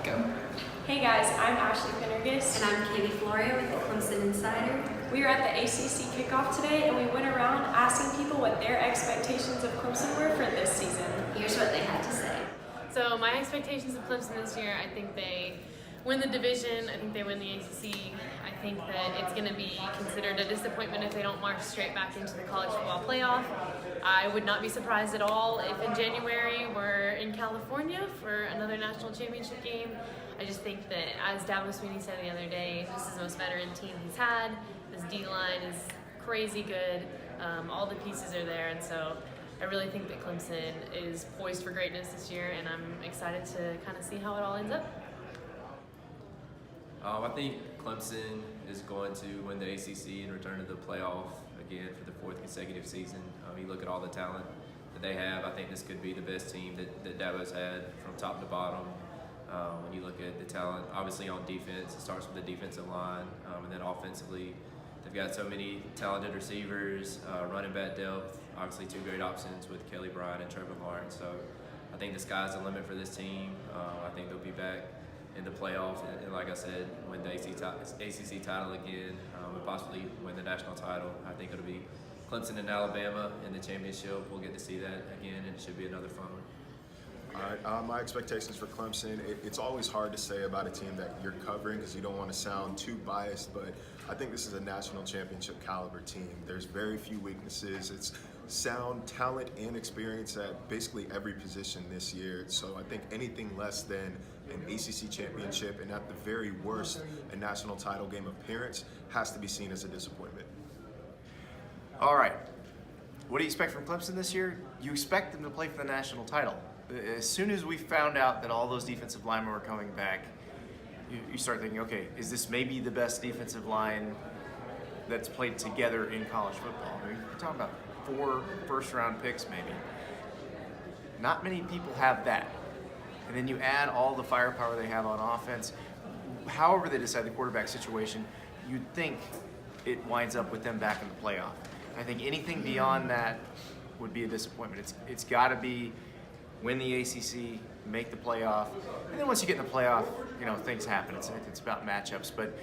Go. Hey guys, I'm Ashley Pendergast. And I'm Katie Florio with the Clemson Insider. We were at the ACC kickoff today and we went around asking people what their expectations of Clemson were for this season. Here's what they had to say. So my expectations of Clemson this year, I think they win the division. I think they win the ACC. I think that it's going to be considered a disappointment if they don't march straight back into the college football playoff. I would not be surprised at all if in January we're in California for another national championship game. I just think that, as Dabo Swinney said the other day, this is the most veteran team he's had. This D-line is crazy good. All the pieces are there, and so I really think that Clemson is poised for greatness this year, and I'm excited to kind of see how it all ends up. I think Clemson is going to win the ACC and return to the playoff again for the fourth consecutive season. You look at all the talent that they have. I think this could be the best team that Dabo's had from top to bottom. When you look at the talent, obviously on defense, it starts with the defensive line, and then offensively, they've got so many talented receivers, running back depth, obviously two great options with Kelly Bryant and Trevor Lawrence. So I think the sky's the limit for this team. I think they'll be back in the playoff, and like I said, win the ACC title again, and possibly win the national title. I think it'll be Clemson and Alabama in the championship. We'll get to see that again, and it should be another fun one. All right, my expectations for Clemson, it's always hard to say about a team that you're covering because you don't want to sound too biased, but I think this is a national championship caliber team. There's very few weaknesses. It's sound talent and experience at basically every position this year. So I think anything less than an ACC championship and at the very worst, a national title game appearance has to be seen as a disappointment. All right, what do you expect from Clemson this year? You expect them to play for the national title. As soon as we found out that all those defensive linemen were coming back, you start thinking, okay, is this maybe the best defensive line that's played together in college football? I mean, we're talking about 4 first-round picks maybe. Not many people have that. And then you add all the firepower they have on offense. However they decide the quarterback situation, you'd think it winds up with them back in the playoff. I think anything beyond that would be a disappointment. It's got to be win the ACC, make the playoff, and then once you get in the playoff, things happen. It's about matchups. But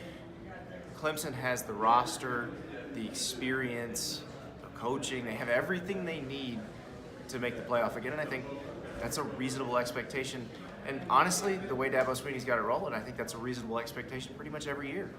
Clemson has the roster, the experience, the coaching. They have everything they need to make the playoff again, and I think that's a reasonable expectation. And honestly, the way Dabo Swinney's got it rolling, I think that's a reasonable expectation pretty much every year.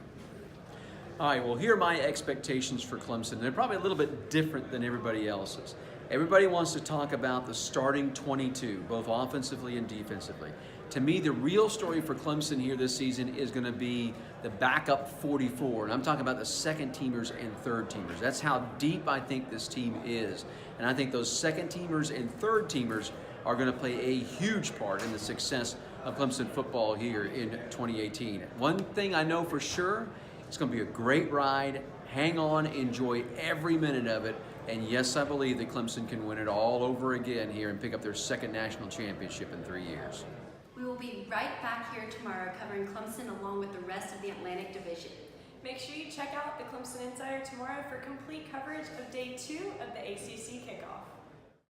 All right, well, here are my expectations for Clemson. They're probably a little bit different than everybody else's. Everybody wants to talk about the starting 22, both offensively and defensively. To me, the real story for Clemson here this season is going to be the backup 44. And I'm talking about the second-teamers and third-teamers. That's how deep I think this team is. And I think those second-teamers and third-teamers are going to play a huge part in the success of Clemson football here in 2018. One thing I know for sure, it's going to be a great ride. Hang on, enjoy every minute of it. And yes, I believe that Clemson can win it all over again here and pick up their second national championship in 3 years. We will be right back here tomorrow covering Clemson along with the rest of the Atlantic Division. Make sure you check out the Clemson Insider tomorrow for complete coverage of Day 2 of the ACC kickoff.